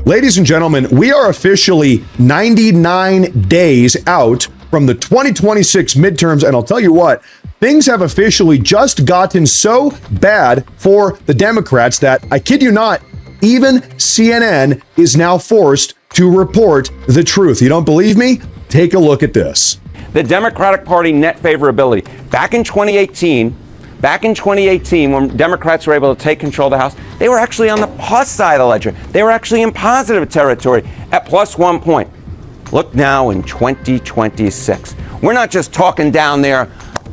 Ladies and gentlemen, we are officially 99 days out from the 2026 midterms, and I'll tell you what, things have officially just gotten so bad for the Democrats that, I kid you not, even CNN is now forced to report the truth. You don't believe me? Take a look at this. The Democratic Party net favorability. Back in 2018, when Democrats were able to take control of the House, they were actually on the plus side of the ledger. They were actually in positive territory at plus 1 point. Look now in 2026. We're not just talking down there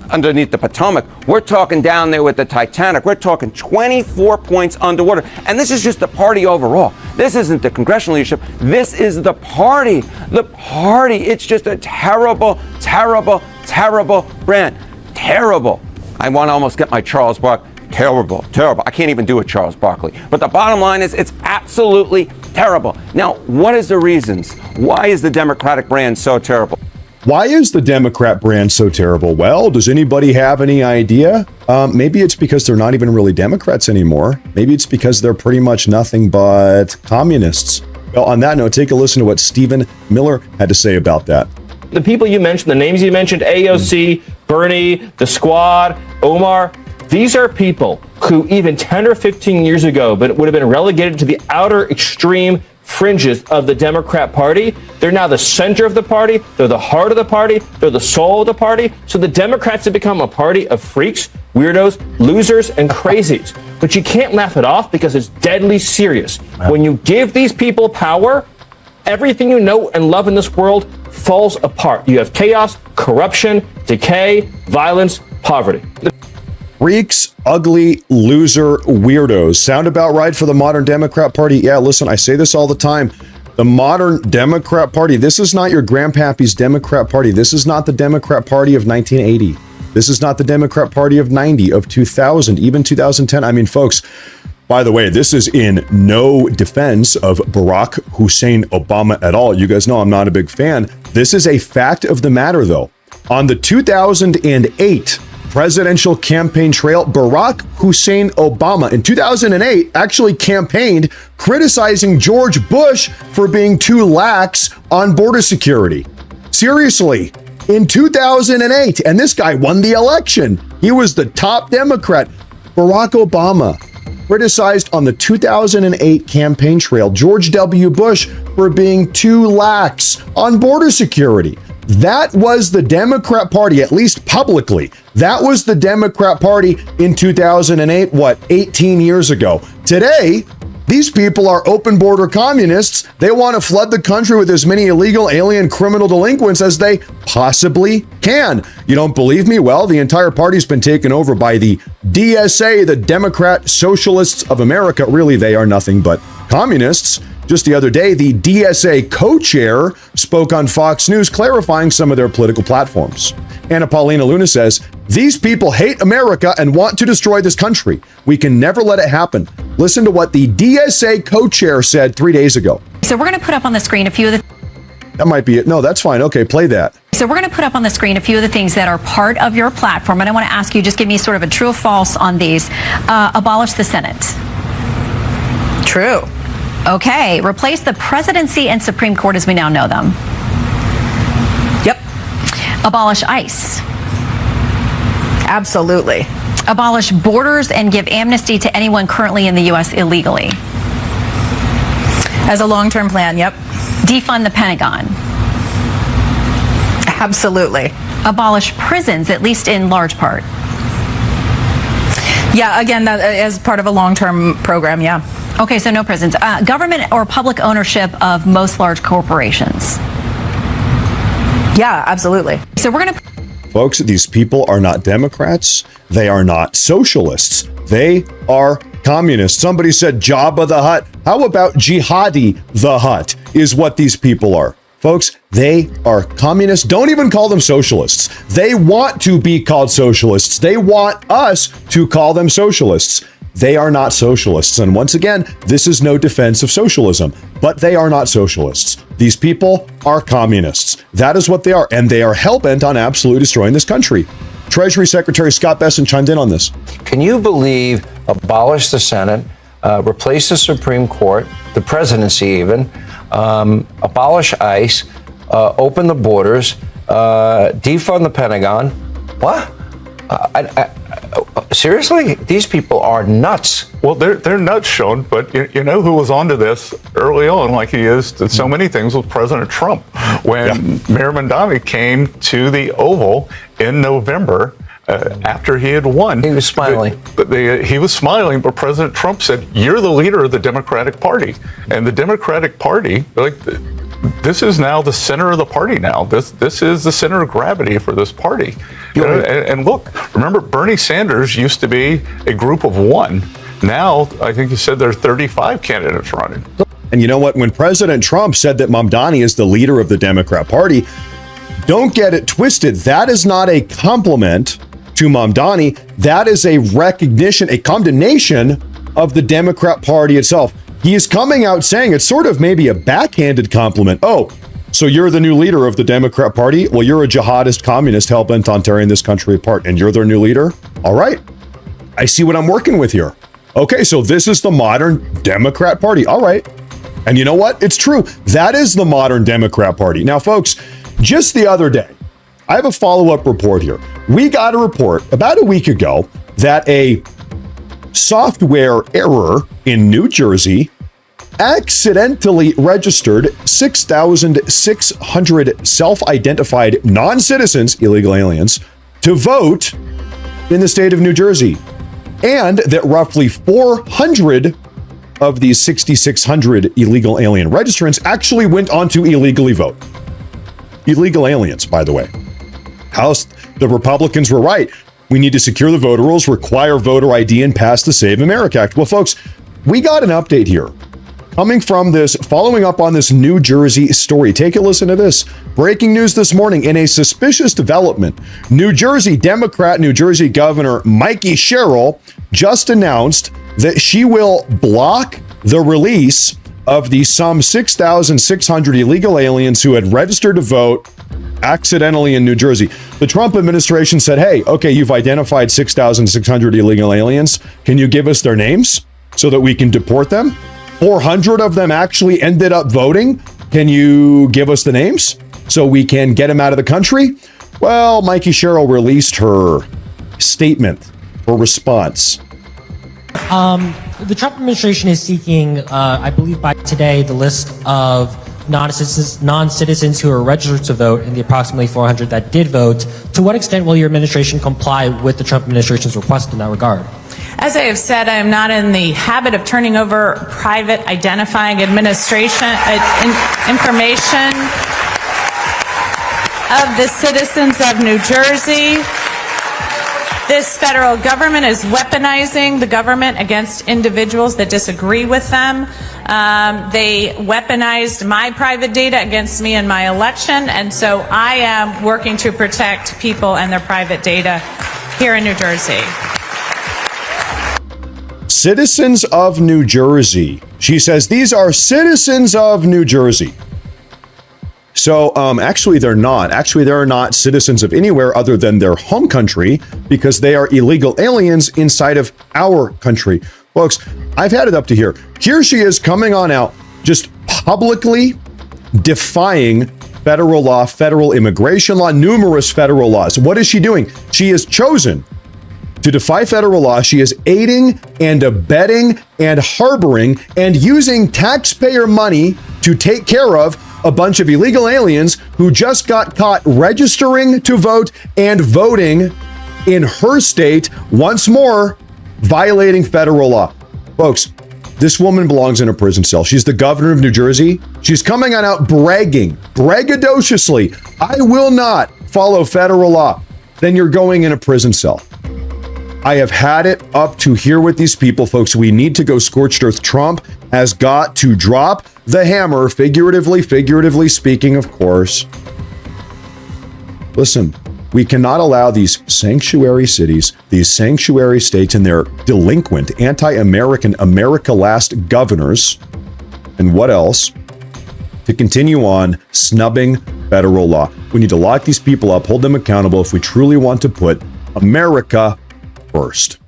underneath the Potomac. We're talking down there with the Titanic. We're talking 24 points underwater. And this is just the party overall. This isn't the congressional leadership. This is the party. The party. It's just a terrible, terrible, terrible brand. Terrible. I want to almost get my Charles Barkley. Terrible, terrible. I can't even do a Charles Barkley. But the bottom line is it's absolutely terrible. Now, what is the reasons? Why is the Democratic brand so terrible? Why is the Democrat brand so terrible? Well, does anybody have any idea? Maybe it's because they're not even really Democrats anymore. Maybe it's because they're pretty much nothing but communists. Well, on that note, take a listen to what Stephen Miller had to say about that. The people you mentioned, the names you mentioned, AOC, Bernie, the Squad, Omar, these are people who even 10 or 15 years ago would have been relegated to the outer extreme fringes of the Democrat Party. They're now the center of the party. They're the heart of the party. They're the soul of the party. So the Democrats have become a party of freaks, weirdos, losers, and crazies. But you can't laugh it off because it's deadly serious. Wow. When you give these people power, everything you know and love in this world falls apart. You have chaos, corruption, decay, violence, poverty. Freaks, ugly, loser, weirdos. Sound about right for the modern Democrat Party? Yeah, listen, I say this all the time. The modern Democrat Party, this is not your grandpappy's Democrat Party. This is not the Democrat Party of 1980. This is not the Democrat Party of 90, of 2000, even 2010. I mean, folks, by the way, this is in no defense of Barack Hussein Obama at all. You guys know I'm not a big fan. This is a fact of the matter, though. On the 2008 presidential campaign trail, Barack Hussein Obama in 2008 actually campaigned criticizing George Bush for being too lax on border security. Seriously, in 2008, and this guy won the election. He was the top Democrat. Barack Obama criticized on the 2008 campaign trail George W. Bush for being too lax on border security. That was the Democrat Party, at least publicly. That was the Democrat Party in 2008, 18 years ago. Today, these people are open border communists. They want to flood the country with as many illegal alien criminal delinquents as they possibly can. You don't believe me? Well, the entire party's been taken over by the DSA, the Democrat Socialists of America. Really, they are nothing but communists. Just the other day, the DSA co-chair spoke on Fox News clarifying some of their political platforms. Anna Paulina Luna says, these people hate America and want to destroy this country. We can never let it happen. Listen to what the DSA co-chair said 3 days ago. So we're going to put up on the screen a few of the... That might be it. No, that's fine. Okay, play that. So we're going to put up on the screen a few of the things that are part of your platform. And I want to ask you, just give me sort of a true or false on these. Abolish the Senate. True. Okay, replace the presidency and Supreme Court as we now know them. Yep. Abolish ICE. Absolutely. Abolish borders and give amnesty to anyone currently in the U.S. illegally. As a long-term plan, yep. Defund the Pentagon. Absolutely. Abolish prisons, at least in large part. Yeah, again, that as part of a long-term program, yeah. Okay, so no prisons. Government or public ownership of most large corporations. Yeah, absolutely. So we're going to... Folks, these people are not Democrats. They are not socialists. They are communists. Somebody said Jabba the Hutt. How about Jihadi the Hutt is what these people are. Folks, they are communists. Don't even call them socialists. They want to be called socialists. They want us to call them socialists. They are not socialists. And once again, this is no defense of socialism, but they are not socialists. These people are communists. That is what they are. And they are hell-bent on absolutely destroying this country. Treasury Secretary Scott Bessent chimed in on this. Can you believe abolish the Senate, replace the Supreme Court, the presidency even, abolish ICE, open the borders, defund the Pentagon. What? Seriously? These people are nuts. Well, they're nuts, Sean, but you know who was onto this early on, like he is to so many things, was President Trump. When Mayor Mamdani came to the Oval in November, after he had won. He was smiling. He was smiling, but President Trump said, "You're the leader of the Democratic Party." And the Democratic Party, this is now the center of the party now. This is the center of gravity for this party. And look, remember, Bernie Sanders used to be a group of one. Now, I think you said there are 35 candidates running. And you know what? When President Trump said that Mamdani is the leader of the Democrat Party, don't get it twisted. That is not a compliment to Mamdani. That is a recognition, a condemnation of the Democrat Party itself. He is coming out saying it's sort of maybe a backhanded compliment. Oh, so you're the new leader of the Democrat Party? Well, you're a jihadist communist hell-bent on tearing this country apart, and you're their new leader? All right. I see what I'm working with here. Okay, so this is the modern Democrat Party. All right. And you know what? It's true. That is the modern Democrat Party. Now, folks, just the other day, I have a follow-up report here. We got a report about a week ago that a software error in New Jersey accidentally registered 6,600 self-identified non-citizens, illegal aliens, to vote in the state of New Jersey. And that roughly 400 of these 6,600 illegal alien registrants actually went on to illegally vote. Illegal aliens, by the way. House, the Republicans were right. We need to secure the voter rolls, require voter ID, and pass the Save America Act. Well, folks, we got an update here coming from this, following up on this New Jersey story. Take a listen to this. Breaking news this morning in a suspicious development. New Jersey Democrat, New Jersey Governor Mikey Sherrill just announced that she will block the release of the some 6,600 illegal aliens who had registered to vote accidentally in New Jersey. The Trump administration said, hey, okay, you've identified 6,600 illegal aliens. Can you give us their names so that we can deport them? 400 of them actually ended up voting. Can you give us the names so we can get them out of the country? Well, Mikey Sherrill released her statement, her response. The Trump administration is seeking, I believe by today, the list of non-citizens who are registered to vote and the approximately 400 that did vote. To what extent will your administration comply with the Trump administration's request in that regard? As I have said, I am not in the habit of turning over private identifying information of the citizens of New Jersey. This federal government is weaponizing the government against individuals that disagree with them. They weaponized my private data against me in my election, and so I am working to protect people and their private data here in New Jersey. Citizens of New Jersey. She says these are citizens of New Jersey. So actually, they're not. Actually, they're not citizens of anywhere other than their home country because they are illegal aliens inside of our country. Folks, I've had it up to here. Here she is coming on out, just publicly defying federal law, federal immigration law, numerous federal laws. What is she doing? She has chosen to defy federal law. She is aiding and abetting and harboring and using taxpayer money to take care of a bunch of illegal aliens who just got caught registering to vote and voting in her state, once more violating federal law. Folks, this woman belongs in a prison cell. She's the governor of New Jersey. She's coming on out bragging, braggadociously, I will not follow federal law. Then you're going in a prison cell. I have had it up to here with these people, folks. We need to go scorched earth. Trump has got to drop the hammer, figuratively speaking, of course. Listen, we cannot allow these sanctuary cities, these sanctuary states and their delinquent, anti-American, America last governors, and what else, to continue on snubbing federal law. We need to lock these people up, hold them accountable if we truly want to put America first.